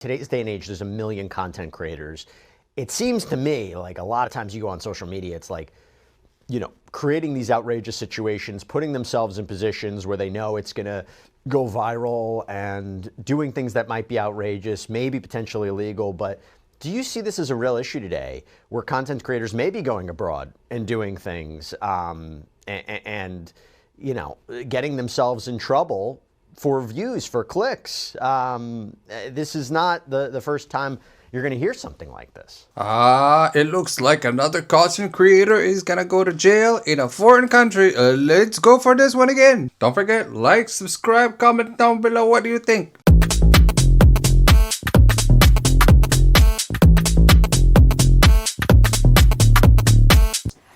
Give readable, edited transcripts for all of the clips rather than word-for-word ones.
Today's day and age, there's a million content creators. It seems to me like a lot of times you go on social media, it's like, creating these outrageous situations, putting themselves in positions where they know it's going to go viral and doing things that might be outrageous, maybe potentially illegal. But do you see this as a real issue today where content creators may be going abroad and doing things and getting themselves in trouble for views, for clicks? This is not the first time you're going to hear something like this. It looks like another content creator is gonna go to jail in a foreign country. Let's go for this one again. Don't forget, like, subscribe, comment down below. What do you think?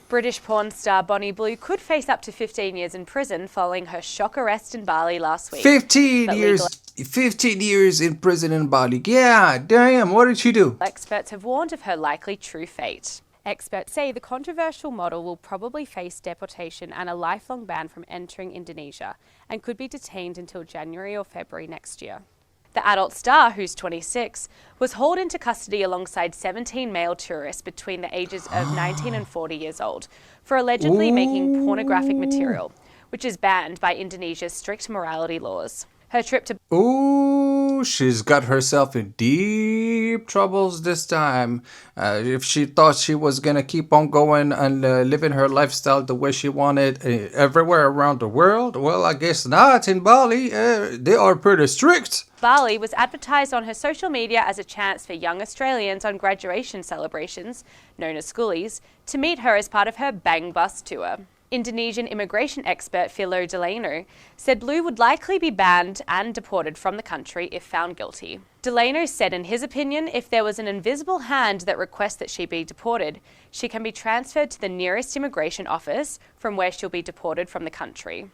British porn star Bonnie Blue could face up to 15 years in prison following her shock arrest in Bali last week. 15 years in prison in Bali. Yeah, damn, what did she do? Experts have warned of her likely true fate. Experts say the controversial model will probably face deportation and a lifelong ban from entering Indonesia and could be detained until January or February next year. The adult star, who's 26, was hauled into custody alongside 17 male tourists between the ages of 19 and 40 years old for allegedly making pornographic material, which is banned by Indonesia's strict morality laws. Her trip to Ooh, she's got herself in deep troubles this time. If she thought she was gonna keep on going and living her lifestyle the way she wanted everywhere around the world, well, I guess not. In Bali, they are pretty strict. Bali was advertised on her social media as a chance for young Australians on graduation celebrations, known as schoolies, to meet her as part of her Bang Bus tour. Indonesian immigration expert Philo Delano said Blue would likely be banned and deported from the country if found guilty. Delano said in his opinion, if there was an invisible hand that requests that she be deported, she can be transferred to the nearest immigration office from where she'll be deported from the country.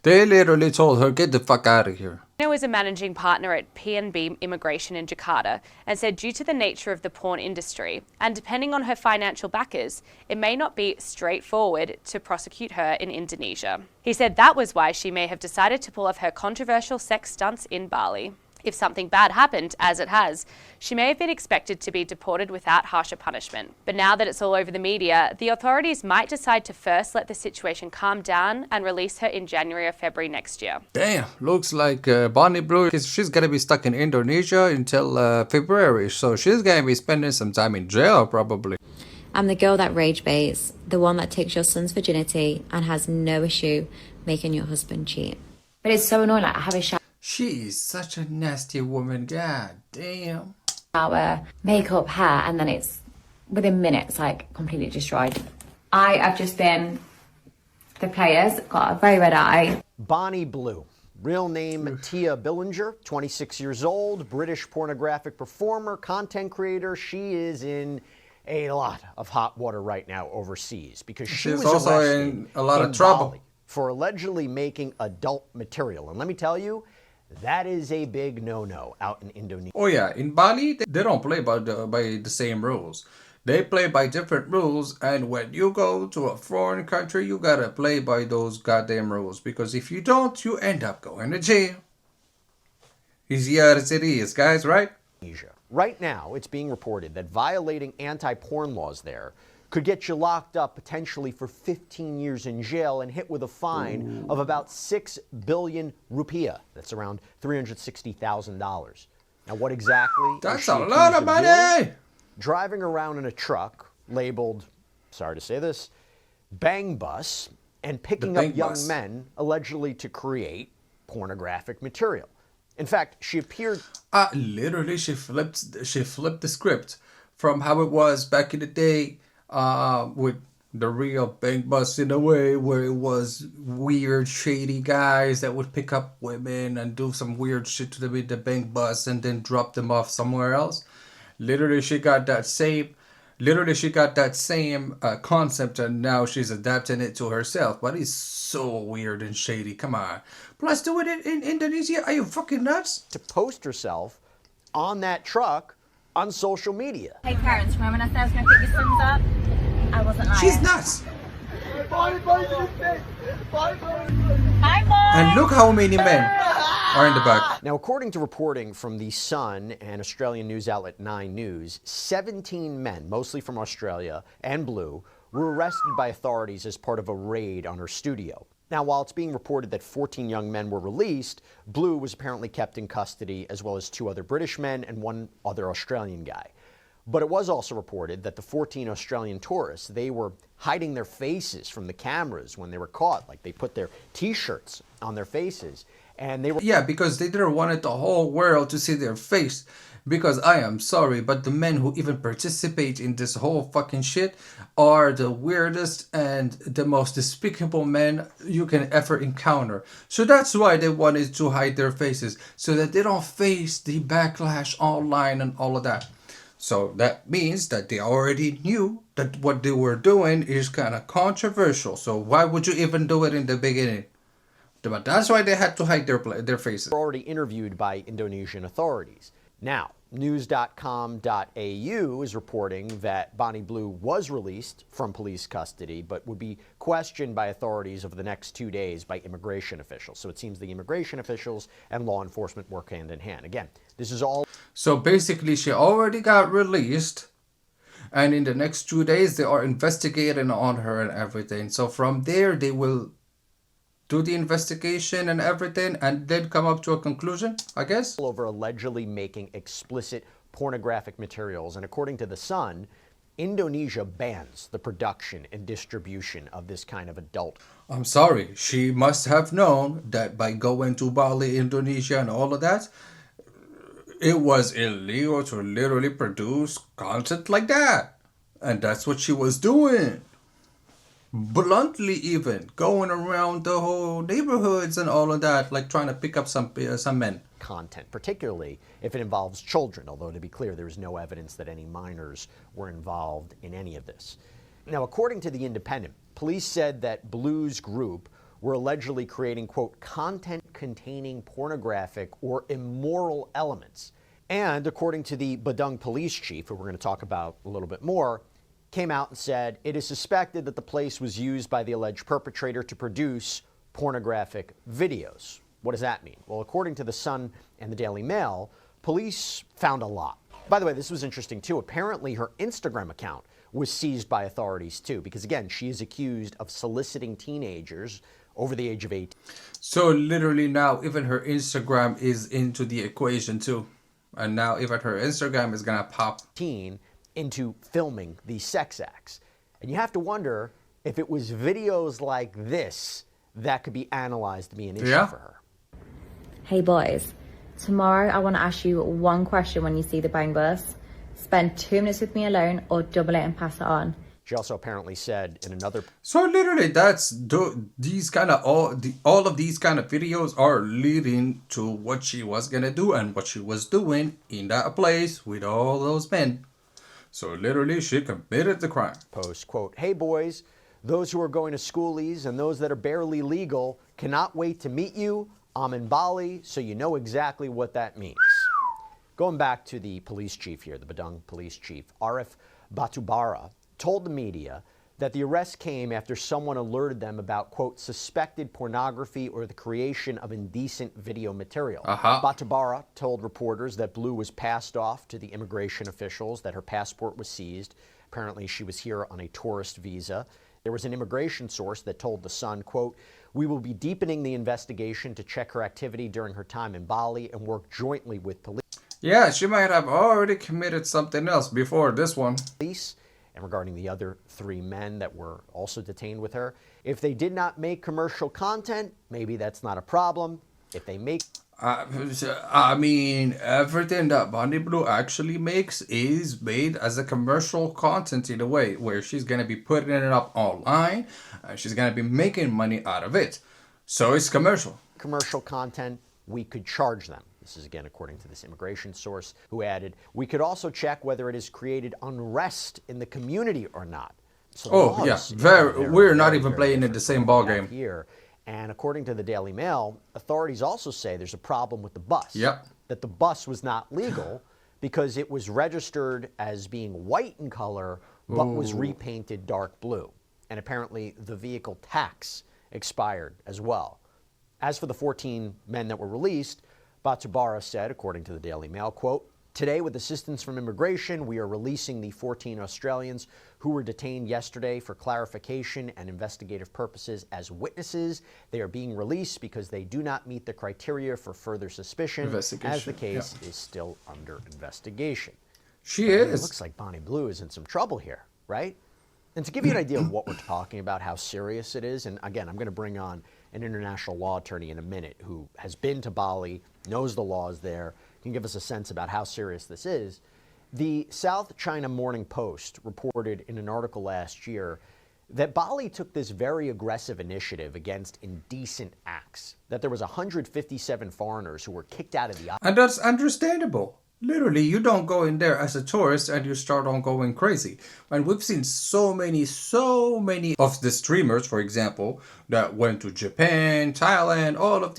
They literally told her, get the fuck out of here. Delano is a managing partner at PNB Immigration in Jakarta and said due to the nature of the porn industry and depending on her financial backers, it may not be straightforward to prosecute her in Indonesia. He said that was why she may have decided to pull off her controversial sex stunts in Bali. If something bad happened, as it has, she may have been expected to be deported without harsher punishment. But now that it's all over the media, the authorities might decide to first let the situation calm down and release her in January or February next year. Damn, looks like Bonnie Blue, she's gonna be stuck in Indonesia until February, so she's gonna be spending some time in jail probably. I'm the girl that rage baits, the one that takes your son's virginity and has no issue making your husband cheat. But it's so annoying, like I have a shower, She is such a nasty woman, god damn. makeup, hair, and then it's within minutes like completely destroyed. I have just been the players, got a very red eye. Bonnie Blue, real name Tia Billinger, 26 years old, British pornographic performer, content creator. She is in a lot of hot water right now overseas because she was also arrested in a lot of trouble Bali for allegedly making adult material. And let me tell you, that is a big no-no out in Indonesia. Oh yeah, in Bali, they don't play by the same rules. They play by different rules, and when you go to a foreign country, you gotta play by those goddamn rules. Because if you don't, you end up going to jail. Easy as it is, guys, right? Right now, it's being reported that violating anti-porn laws there could get you locked up potentially for 15 years in jail and hit with a fine of about 6 billion rupiah. That's around $360,000. Now, what exactly? That's a lot of money! Driving around in a truck labeled, sorry to say this, Bang Bus, and picking up young men allegedly to create pornographic material. In fact, she appeared... Literally, she flipped the script from how it was back in the day with the real Bang Bus in a way where it was weird, shady guys that would pick up women and do some weird shit to them with the Bang Bus and then drop them off somewhere else. Literally, she got that same concept, and now she's adapting it to herself. But it's so weird and shady. Come on. Plus, do it in Indonesia? Are you fucking nuts? To post herself on that truck on social media. Hey parents, remember when I said I was going to pick your sons up? I wasn't lying. She's nuts. Hi, Mom. And look how many men. Or in the back. Now, according to reporting from The Sun and Australian news outlet 9 News, 17 men, mostly from Australia and Blue, were arrested by authorities as part of a raid on her studio. Now, while it's being reported that 14 young men were released, Blue was apparently kept in custody, as well as 2 other British men and 1 other Australian guy. But it was also reported that the 14 Australian tourists, they were hiding their faces from the cameras when they were caught. Like, they put their T-shirts on their faces, and they were... Yeah, because they didn't want the whole world to see their face. Because I am sorry, but the men who even participate in this whole fucking shit are the weirdest and the most despicable men you can ever encounter. So that's why they wanted to hide their faces, so that they don't face the backlash online and all of that. So that means that they already knew that what they were doing is kind of controversial. So why would you even do it in the beginning? But that's why they had to hide their faces. Were already interviewed by Indonesian authorities. Now, news.com.au is reporting that Bonnie Blue was released from police custody, but would be questioned by authorities over the next 2 days by immigration officials. So it seems the immigration officials and law enforcement work hand in hand. Again, this is all... So basically, she already got released, and in the next 2 days, they are investigating on her and everything. So from there, they will do the investigation and everything, and then come up to a conclusion, I guess. Over allegedly making explicit pornographic materials. And according to The Sun, Indonesia bans the production and distribution of this kind of adult. I'm sorry, she must have known that by going to Bali, Indonesia, and all of that, it was illegal to literally produce content like that. And that's what she was doing. Bluntly even, going around the whole neighborhoods and all of that, like trying to pick up some men. Content, particularly if it involves children, although to be clear, there is no evidence that any minors were involved in any of this. Now, according to The Independent, police said that Blue's group were allegedly creating, quote, content containing pornographic or immoral elements. And according to the Badung police chief, who we're going to talk about a little bit more, came out and said it is suspected that the place was used by the alleged perpetrator to produce pornographic videos. What does that mean? Well, according to The Sun and the Daily Mail, police found a lot. By the way, this was interesting too. Apparently her Instagram account was seized by authorities too, because again, she is accused of soliciting teenagers over the age of 18. So literally now, even her Instagram is into the equation too. And now even her Instagram is gonna pop Into filming these sex acts. And you have to wonder if it was videos like this that could be analyzed to be an issue for her. Hey boys, tomorrow I want to ask you one question when you see the bang bus. Spend 2 minutes with me alone or double it and pass it on. She also apparently said in another... So literally that's these kind of all of these kind of videos are leading to what she was gonna do and what she was doing in that place with all those men. So literally, she committed the crime. Post, quote, hey boys, those who are going to schoolies and those that are barely legal cannot wait to meet you. I'm in Bali, so you know exactly what that means. Going back to the police chief here, the Badung police chief, Arif Batubara, told the media that the arrest came after someone alerted them about, quote, suspected pornography or the creation of indecent video material. Batubara told reporters that Blue was passed off to the immigration officials, that her passport was seized. Apparently, she was here on a tourist visa. There was an immigration source that told The Sun, quote, we will be deepening the investigation to check her activity during her time in Bali and work jointly with police. Yeah, she might have already committed something else before this one. And regarding the other 3 men that were also detained with her, if they did not make commercial content, maybe that's not a problem. If they make... I mean, everything that Bonnie Blue actually makes is made as a commercial content in a way, where she's going to be putting it up online, and she's going to be making money out of it. So it's commercial. Commercial content, we could charge them. This is again according to this immigration source, who added, we could also check whether it has created unrest in the community or not. So we're not even playing in the same ballgame here. And according to the Daily Mail, authorities also say there's a problem with the bus. Yep. That the bus was not legal because it was registered as being white in color, but was repainted dark blue. And apparently the vehicle tax expired as well. As for the 14 men that were released, Batubara said, according to the Daily Mail, quote, "Today, with assistance from immigration, we are releasing the 14 Australians who were detained yesterday for clarification and investigative purposes as witnesses. They are being released because they do not meet the criteria for further suspicion, as the case is still under investigation." She It is. looks like Bonnie Blue is in some trouble here, right? And to give you an idea of what we're talking about, how serious it is, and again, I'm going to bring on an international law attorney in a minute who has been to Bali, knows the laws there, can give us a sense about how serious this is. The South China Morning Post reported in an article last year that Bali took this very aggressive initiative against indecent acts, that there was 157 foreigners who were kicked out of the island. And that's understandable. Literally, you don't go in there as a tourist and you start on going crazy. And we've seen so many of the streamers, for example, that went to Japan, Thailand, all of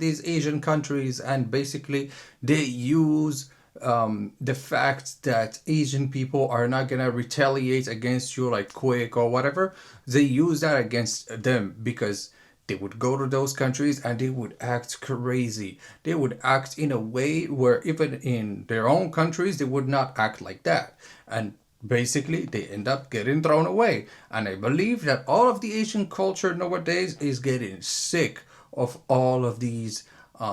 these Asian countries, and basically they use the fact that Asian people are not gonna retaliate against you like quick or whatever. They use that against them because they would go to those countries and they would act crazy. They would act in a way where even in their own countries, they would not act like that. And basically, they end up getting thrown away. And I believe that all of the Asian culture nowadays is getting sick of all of these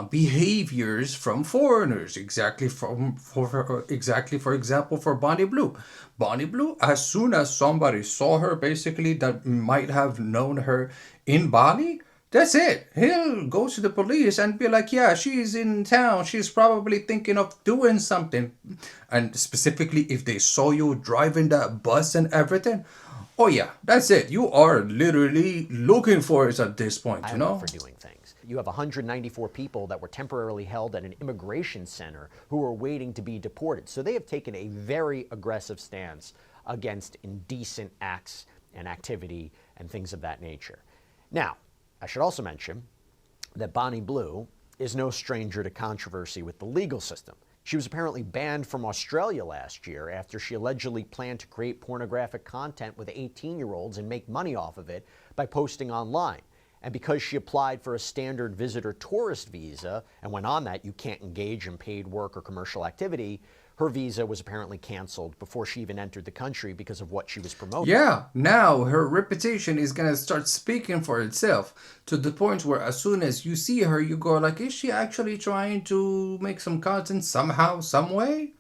behaviors from foreigners. Exactly, for example, for Bonnie Blue. Bonnie Blue, as soon as somebody saw her, basically, that might have known her in Bali, that's it. He'll go to the police and be like, yeah, she's in town. She's probably thinking of doing something. And specifically, if they saw you driving that bus and everything, oh yeah, that's it. You are literally looking for it at this point, you know? For doing things. You have 194 people that were temporarily held at an immigration center who are waiting to be deported. So they have taken a very aggressive stance against indecent acts and activity and things of that nature. Now, I should also mention that Bonnie Blue is no stranger to controversy with the legal system. She was apparently banned from Australia last year after she allegedly planned to create pornographic content with 18-year-olds and make money off of it by posting online. And because she applied for a standard visitor tourist visa, and when on that you can't engage in paid work or commercial activity, her visa was apparently canceled before she even entered the country because of what she was promoting. Yeah, now her reputation is gonna start speaking for itself to the point where as soon as you see her, you go like, is she actually trying to make some content somehow, some way?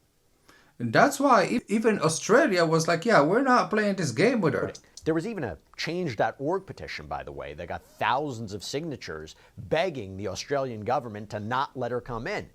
And that's why even Australia was like, yeah, we're not playing this game with her. There was even a change.org petition, by the way, that got thousands of signatures begging the Australian government to not let her come in.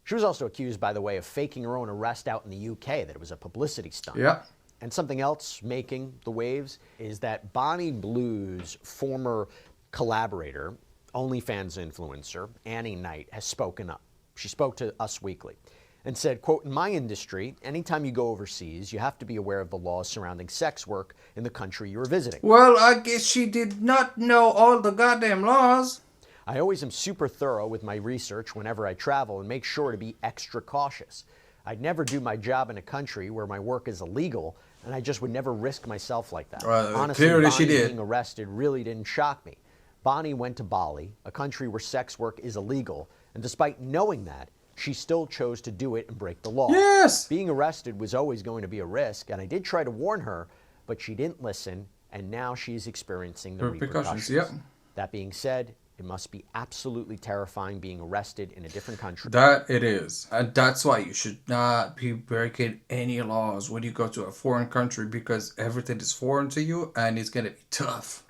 She was also accused, by the way, of faking her own arrest out in the UK, that it was a publicity stunt. Yeah. And something else making the waves is that Bonnie Blue's former collaborator, OnlyFans influencer, Annie Knight, has spoken up. She spoke to Us Weekly and said, quote, "In my industry, anytime you go overseas, you have to be aware of the laws surrounding sex work in the country you are visiting. Well, I guess she did not know all the goddamn laws. I always am super thorough with my research whenever I travel and make sure to be extra cautious. I'd never do my job in a country where my work is illegal, and I just would never risk myself like that." Honestly, clearly Bonnie she did. being arrested really didn't shock me. Bonnie went to Bali, a country where sex work is illegal, and despite knowing that, she still chose to do it and break the law. Yes! Being arrested was always going to be a risk, and I did try to warn her, but she didn't listen, and now she's experiencing the repercussions. Yep. That being said, it must be absolutely terrifying being arrested in a different country. That it is. And that's why you should not be breaking any laws when you go to a foreign country, because everything is foreign to you and it's going to be tough.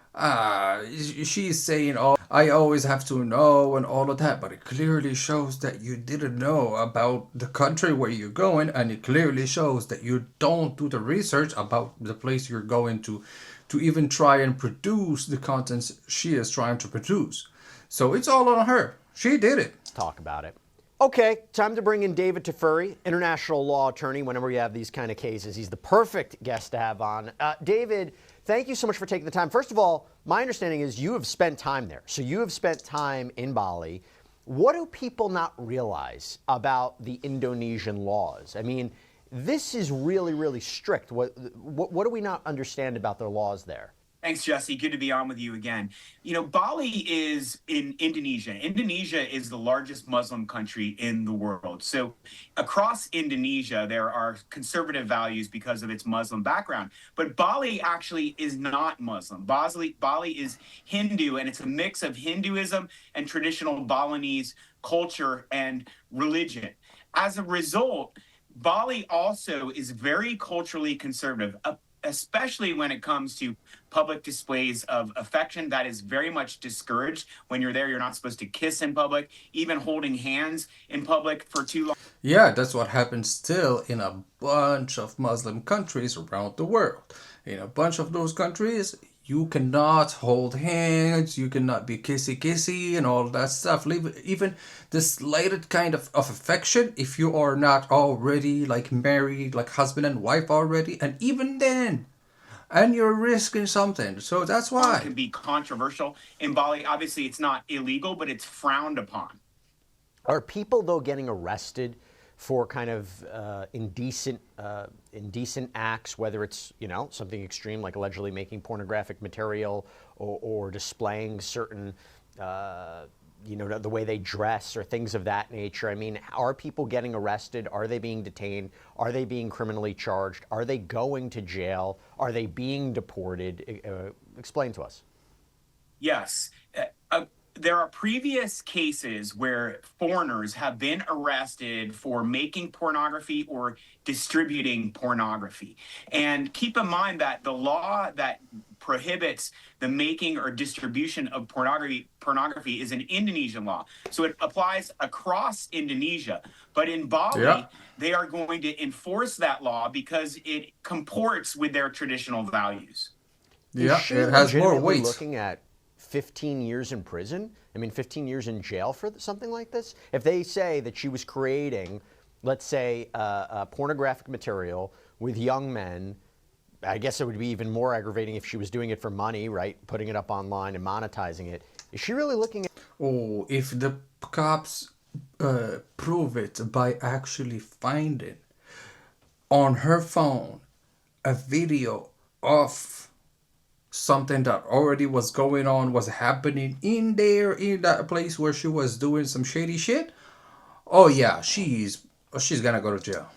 She's saying, oh, I always have to know and all of that, but it clearly shows that you didn't know about the country where you're going, and it clearly shows that you don't do the research about the place you're going to even try and produce the contents she is trying to produce. So it's all on her. She did it. Let's talk about it. Okay, time to bring in David Tefuri, international law attorney. Whenever we have these kind of cases, he's the perfect guest to have on. David, thank you so much for taking the time. First of all, my understanding is you have spent time there. So you have spent time in Bali. What do people not realize about the Indonesian laws? I mean, this is really, really strict. What do we not understand about their laws there? Thanks, Jesse. Good to be on with you again. Bali is in Indonesia. Indonesia is the largest Muslim country in the world. So, across Indonesia, there are conservative values because of its Muslim background. But Bali actually is not Muslim. Bali is Hindu, and it's a mix of Hinduism and traditional Balinese culture and religion. As a result, Bali also is very culturally conservative, especially when it comes to public displays of affection. That is very much discouraged. When you're there, you're not supposed to kiss in public, even holding hands in public for too long. Yeah, that's what happens still in a bunch of Muslim countries around the world. In a bunch of those countries, you cannot hold hands, you cannot be kissy kissy and all that stuff. Even the slighted kind of affection, if you are not already like married, like husband and wife already, and even then, and you're risking something. So that's It why. can be controversial. In Bali, obviously, it's not illegal, but it's frowned upon. Are people, though, getting arrested for kind of indecent acts, whether it's, something extreme like allegedly making pornographic material or displaying certain, the way they dress or things of that nature? I mean, are people getting arrested? Are they being detained? Are they being criminally charged? Are they going to jail? Are they being deported? Explain to us. Yes. There are previous cases where foreigners have been arrested for making pornography or distributing pornography. And keep in mind that the law that prohibits the making or distribution of pornography is an Indonesian law. So it applies across Indonesia. But in Bali, Yeah. they are going to enforce that law because it comports with their traditional values. Yeah, Is she it has more legitimately weight. looking at 15 years in prison? I mean, 15 years in jail for something like this? If they say that she was creating, let's say, pornographic material with young men, I guess it would be even more aggravating if she was doing it for money, right? Putting it up online and monetizing it. Is she really looking at... Oh, if the cops prove it by actually finding on her phone a video of something that already was going on, was happening in that place where she was doing some shady shit, oh yeah, she's gonna go to jail.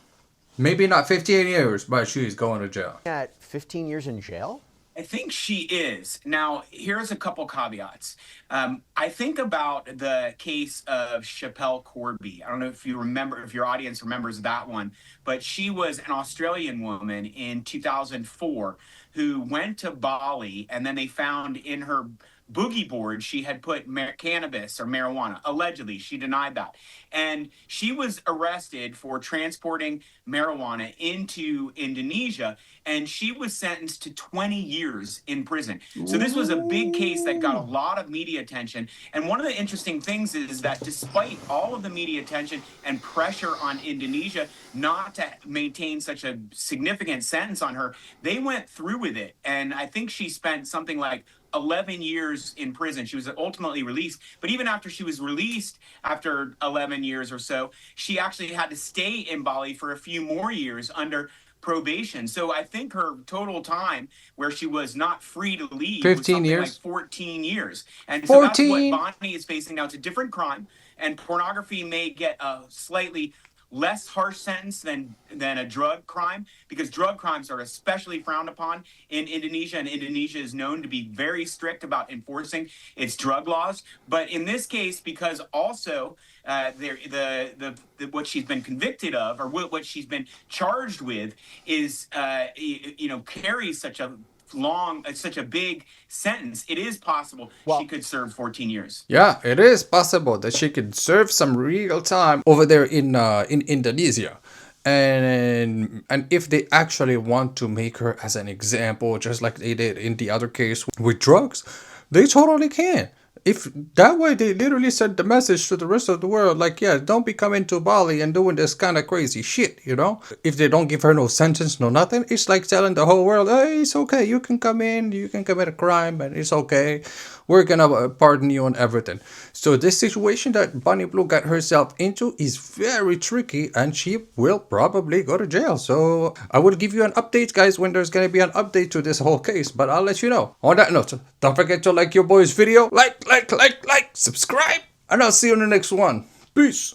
Maybe not 15 years, but she's going to jail. at 15 years in jail? I think she is. Now, here's a couple caveats. I think about the case of Chappelle Corby. I don't know if you remember, if your audience remembers that one, but she was an Australian woman in 2004 who went to Bali, and then they found in her boogie board she had put cannabis or marijuana. Allegedly, she denied that. And she was arrested for transporting marijuana into Indonesia, and she was sentenced to 20 years in prison. So this was a big case that got a lot of media attention. And one of the interesting things is that despite all of the media attention and pressure on Indonesia not to maintain such a significant sentence on her, they went through with it. And I think she spent something like 11 years in prison. She was ultimately released. But even after she was released, after 11 years or so, she actually had to stay in Bali for a few more years under probation. So I think her total time where she was not free to leave was 15 something years. like 14 years. And so that's 14. what Bonnie is facing now. It's a different crime, and pornography may get a slightly less harsh sentence than a drug crime, because drug crimes are especially frowned upon in Indonesia, and Indonesia is known to be very strict about enforcing its drug laws. But in this case, because also what she's been convicted of, or what she's been charged with, is carries such a big sentence, it is possible she could serve 14 years. Yeah, it is possible that she could serve some real time over there in Indonesia. And if they actually want to make her as an example, just like they did in the other case with drugs, they totally can. If that way they literally sent the message to the rest of the world, like, yeah, don't be coming to Bali and doing this kind of crazy shit, you know? If they don't give her no sentence, no nothing, it's like telling the whole world, hey, it's okay, you can come in, you can commit a crime, and it's okay. we're gonna pardon you on everything. So this situation that Bunny Blue got herself into is very tricky, and she will probably go to jail. So I will give you an update, guys, when there's gonna be an update to this whole case, but I'll let you know. On that note, don't forget to like your boy's video, like, subscribe, and I'll see you in the next one. Peace.